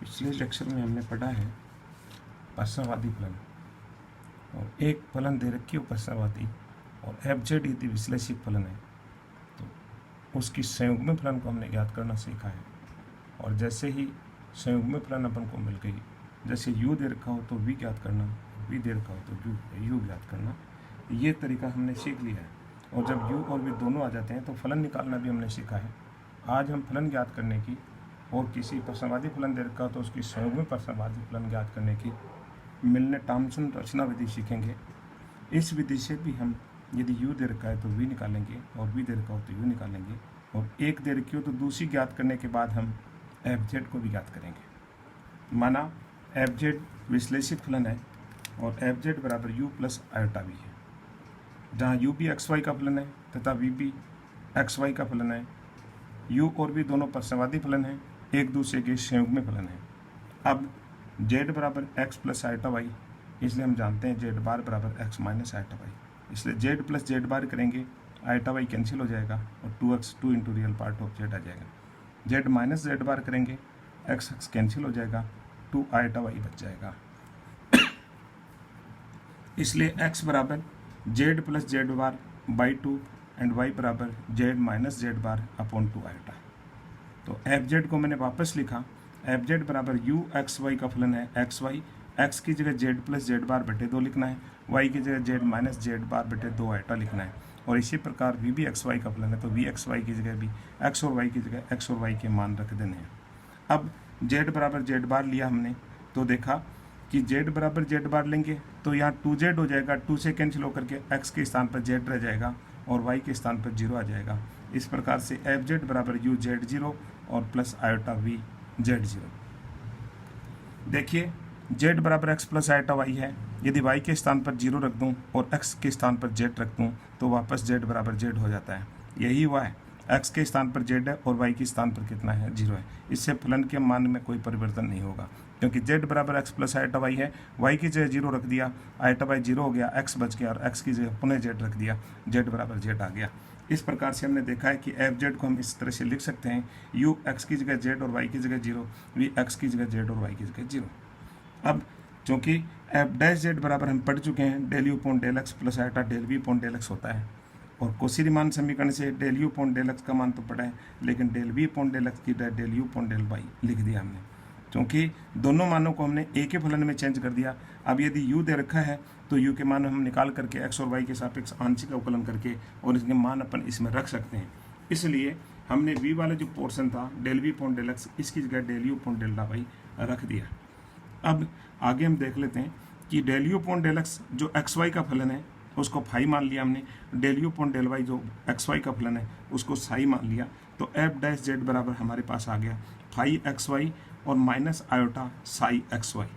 पिछले लेक्चर में हमने पढ़ा है प्रश्नवादी फलन, और एक फलन दे रखी हो प्रश्नवादी और एफजेड यदि विश्लेषिक फलन है तो उसकी संयुग्म फलन को हमने ज्ञात करना सीखा है। और जैसे ही संयुग्म फलन अपन को मिल गई, जैसे u दे रखा हो तो v ज्ञात करना, v दे रखा हो तो u ज्ञात करना, ये तरीका हमने सीख लिया है। और जब u और v दोनों आ जाते हैं तो फलन निकालना भी हमने सीखा है। आज हम फलन ज्ञात करने की और किसी प्रश्नवादी फलन दे रखा हो तो उसकी संयुग्म प्रश्नवादी फलन ज्ञात करने की मिलने टॉमसन रचना विधि सीखेंगे। इस विधि से भी हम यदि u दे रखा है तो v निकालेंगे और v दे रखा हो तो u निकालेंगे, और एक दे रखी हो तो दूसरी ज्ञात करने के बाद हम एफजेड को भी ज्ञात करेंगे। माना एफजेड विश्लेषित फलन है और एफजेड बराबर u प्लस आयोटा v है, जहाँ u भी एक्स वाई का फलन है तथा v भी एक्स वाई का फलन है। u और v दोनों प्रश्नवादी फलन है, एक दूसरे के संयुग्म फलन है। अब z बराबर x प्लस आयोटा y, इसलिए हम जानते हैं z बार बराबर x माइनस आयोटा y, इसलिए z प्लस z बार करेंगे, आयोटा y कैंसिल हो जाएगा और 2x 2 into real part of z आ जाएगा। z माइनस z बार करेंगे, x कैंसिल हो जाएगा, 2 आयोटा y बच जाएगा। इसलिए x बराबर z plus z bar by 2 and y बराबर z minus z bar upon 2 iota. तो एफ जेड को मैंने वापस लिखा, एफ जेड बराबर u एक्स वाई का फलन है एक्स वाई, एक्स की जगह z प्लस z बार बटे 2 लिखना है, y की जगह z माइनस z बार बटे 2 आयोटा लिखना है। और इसी प्रकार v भी एक्स वाई का फलन है तो v एक्स वाई की जगह भी x और y की जगह x और y के मान रख देने हैं। अब z बराबर z बार लिया हमने तो देखा कि z बराबर z बार लेंगे तो यहाँ 2z हो जाएगा, 2 से कैंसिल होकर के x के स्थान पर z रह जाएगा और y के स्थान पर 0 आ जाएगा। इस प्रकार से एफ जेड बराबर u z0 और प्लस आयोटा v z0। देखिए z बराबर x प्लस आयोटा y है, यदि y के स्थान पर 0 रख दूं और x के स्थान पर z रख दूं तो वापस z बराबर z हो जाता है। यही हुआ है, x के स्थान पर z है और y के स्थान पर कितना है 0 है। इससे फलन के मान में कोई परिवर्तन नहीं होगा क्योंकि z बराबर x प्लस आयोटा y है, y की जगह 0 रख दिया, आयोटा y 0 हो गया, x बच गया और x की जगह पुनः z रख दिया, z बराबर z आ गया। इस प्रकार से हमने देखा है कि एफ जेड को हम इस तरह से लिख सकते हैं, u x की जगह z और y की जगह 0, v x की जगह z और y की जगह 0। अब चूंकि एफ डैश जेड बराबर हम पढ़ चुके हैं del u upon del x plus iota del v upon del x होता है, और कोशी-रीमान समीकरण से del u upon del x का मान तो पढ़ा है लेकिन del v upon del x की del u upon del y लिख दिया हमने, क्योंकि दोनों मानों को हमने एक ही फलन में चेंज कर दिया। अब यदि u दे रखा है तो u के मान हम निकाल करके x और y के सापेक्ष आंशिक अवकलन करके और इसके मान अपन इसमें रख सकते हैं। इसलिए हमने v वाला जो पोर्शन था del v upon del x, इसकी जगह del u upon del y रख दिया। अब आगे हम देख लेते हैं कि del u upon del x जो एक्स वाई का फलन है उसको फाई मान लिया हमने, del u upon del y जो एक्स वाई का फलन है उसको साई मान लिया, तो एफ डैश जेड बराबर हमारे पास आ गया फाई एक्स वाई और minus iota psi x y.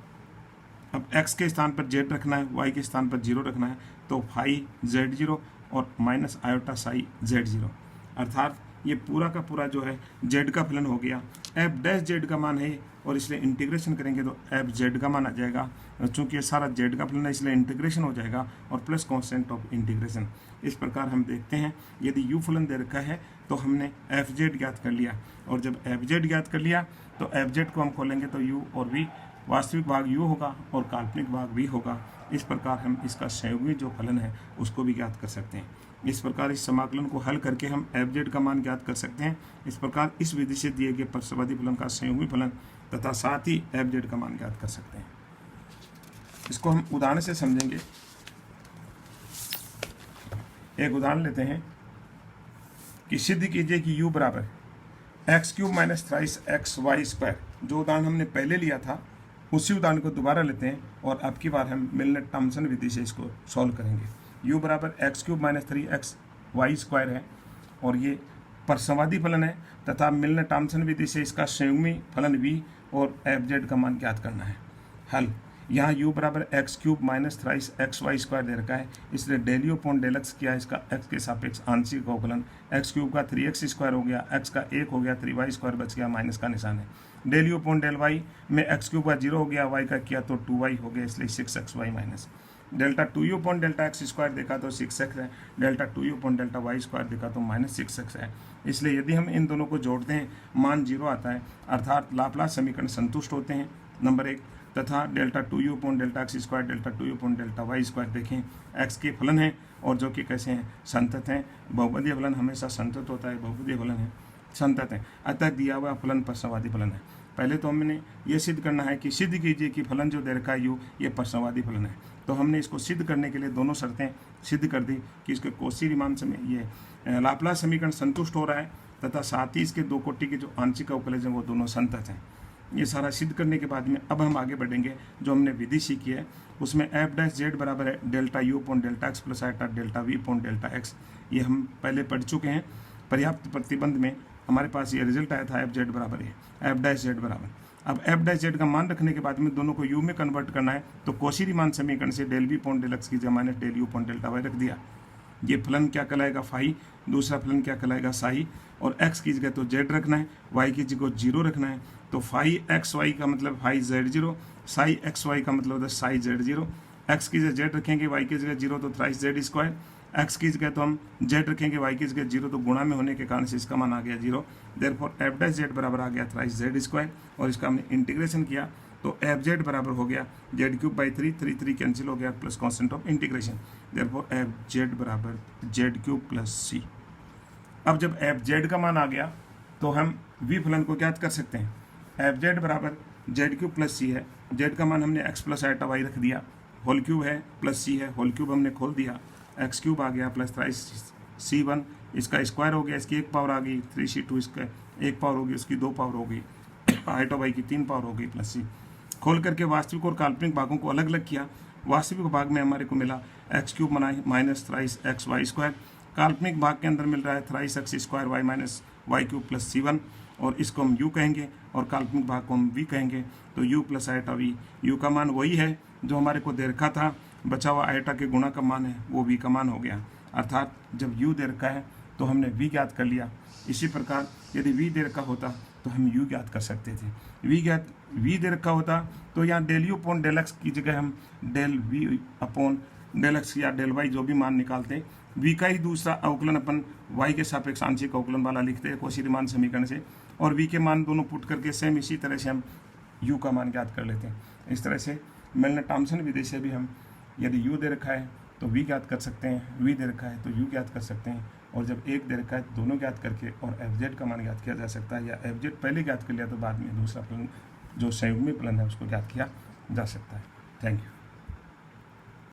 अब x के स्थान पर z रखना है, y के स्थान पर 0 रखना है, तो फाई z0 और माइनस आयोटा साई z0, अर्थात ये पूरा का पूरा जो है z का फलन हो गया। एफ डैश जेड का मान है और इसलिए इंटीग्रेशन करेंगे तो एफ जेड का मान आ जाएगा, चूँकि ये सारा z का फलन है इसलिए इंटीग्रेशन हो जाएगा और प्लस कॉन्स्टेंट ऑफ इंटीग्रेशन। इस प्रकार हम देखते हैं यदि u फलन दे रखा है तो हमने एफ जेड ज्ञात कर लिया, और जब एफ जेड ज्ञात कर लिया तो एफ जेड को हम खोलेंगे तो u और v वास्तविक भाग u होगा और काल्पनिक भाग v होगा। इस प्रकार हम इसका संयुग्मी जो फलन है उसको भी ज्ञात कर सकते हैं। इस प्रकार इस समाकलन को हल करके हम एफ जेड का मान ज्ञात कर सकते हैं। इस प्रकार इस विधि से दिए गए प्रश्नवादी फलन का संयुग्मी फलन तथा साथ ही एफ जेड का मान ज्ञात कर सकते हैं। इसको हम उदाहरण से समझेंगे। एक उदाहरण लेते हैं कि सिद्ध कीजिए कि u बराबर x cube minus thrice x y square, जो उदाहरण हमने पहले लिया था उसी उदाहरण को दोबारा लेते हैं और अब की बार हम मिलने टॉमसन विधि से इसको सॉल्व करेंगे। u बराबर x cube minus 3x y square है और ये प्रश्नवादी फलन है तथा मिलने टॉमसन विधि से इसका संयुग्मी फलन v और एफ जेड का मान ज्ञात करना है। हल, यहाँ u बराबर x cube minus thrice x y square दे रखा है, इसलिए del u upon del x किया, इसका x के सापेक्ष आंशिक अवकलन, एक्स क्यूब का 3x स्क्वायर हो गया, x का 1 हो गया, 3y स्क्वायर बच गया, माइनस का निशान है। Del u upon del y में एक्स क्यूब का 0 हो गया, y का किया तो 2y हो गया, इसलिए 6xy minus. Delta 2u upon delta x square देखा तो 6x है, delta 2u upon delta y square देखा तो -6x है। इसलिए यदि हम इन दोनों को जोड़ते हैं मान 0 आता है, अर्थात लाप्लास समीकरण संतुष्ट होते हैं, नंबर 1। तथा delta 2u upon delta x square delta 2u upon delta y square देखें x के फलन हैं और जो कि कैसे हैं, संतत हैं। बहुपदीय फलन हमेशा संतत होता है, बहुपदीय फलन है संतत है, अतः दिया हुआ फलन प्रश्नवादी फलन है। पहले तो हमने ये सिद्ध करना है कि सिद्ध कीजिए कि फलन जो दे रखा है u ये प्रश्नवादी फलन है। तो हमने इसको सिद्ध करने के लिए दोनों शर्तें सिद्ध कर दी कि इसके कोशी रीमान में ये लाप्लास समीकरण संतुष्ट हो रहा है तथा साथ ही इसके दो कोटि के जो आंशिक अवकलज हैं वो दोनों संतत हैं। ये सारा सिद्ध करने के बाद में अब हम आगे बढ़ेंगे। जो हमने विधि सीखी है उसमें एफ डैश जेड बराबर है delta u upon delta x plus iota delta v upon delta x, ये हम पहले पढ़ चुके हैं। पर्याप्त प्रतिबंध में हमारे पास ये रिजल्ट आया था एफ जेड बराबर है एफ डैश जेड बराबर। अब एफ डैश जेड का मान रखने के बाद में दोनों को यू में कन्वर्ट करना है, तो कोशी रीमान समीकरण से del v upon del x की जगह del u upon delta y रख दिया। ये फलन क्या कहलाएगा, फाई, दूसरा फलन क्या कहलाएगा, साई, और x की जगह तो z रखना है, y की जगह 0 रखना है। तो फाई एक्स वाई का मतलब phi z0, Sai x y का मतलब होता है साई z0। x की जगह z रखेंगे, y की जगह 0 तो थ्राइस z स्क्वायर, x की जगह तो हम z रखेंगे, y की जगह 0 तो गुणा में होने के कारण से इसका मान आ गया 0। देयरफॉर एफ डैश जेड बराबर आ गया थ्राइस z स्क्वायर, और इसका हमने इंटीग्रेशन किया तो एफ जेड बराबर हो गया z³/3 कैंसिल हो गया plus constant of integration. Therefore F Z बराबर z³ प्लस c। अब जब एफ जेड का मान आ गया तो हम वी फलन को ज्ञात कर सकते हैं। एफ जेड बराबर z³ प्लस c है, z का मान हमने x प्लस आइटा वाई रख दिया, होल क्यूब है प्लस c है, होल क्यूब हमने खोल दिया, x³ आ गया प्लस थ्राइस c1, इसका स्क्वायर हो गया, इसकी एक पावर आ गई 3c2, इसका एक पावर होगी, उसकी 2 पावर हो गई, आइटा वाई की 3 पावर हो गई प्लस c। खोल करके वास्तविक और काल्पनिक भागों को अलग अलग किया। वास्तविक भाग में हमारे को मिला x³ minus thrice x y square, काल्पनिक भाग के अंदर मिल रहा है thrice x square y minus y³ plus c1, और इसको हम u कहेंगे और काल्पनिक भाग को हम v कहेंगे। तो u plus iota v, u का मान वही है जो हमारे को दे रखा था, बचा हुआ आइटा के गुणा का मान है वो v का मान हो गया। अर्थात जब u दे रखा है तो हमने v ज्ञात कर लिया। इसी प्रकार यदि v दे रखा होता तो हम u ज्ञात कर सकते थे। v दे रखा होता तो यहाँ del u upon del x की जगह हम del v upon del x या डेल वाई जो भी मान निकालते, v का ही दूसरा अवकलन अपन y के सापेक्ष आंशिक अवकलन वाला लिखते हैं कोशी रीमान समीकरण से, और v के मान दोनों पुट करके सेम इसी तरह से हम u का मान ज्ञात कर लेते हैं। इस तरह से मेलनर टॉमसन विधि से भी हम यदि u दे रखा है तो v ज्ञात कर सकते हैं, v दे रखा है तो u ज्ञात कर सकते हैं, और जब एक दे रखा है तो दोनों ज्ञात करके और एफ जेड का मान ज्ञात किया जा सकता है, या एफ जेड पहले ज्ञात कर लिया तो बाद में दूसरा फलन जो संयुग्मी फलन है उसको ज्ञात किया जा सकता है। Thank you.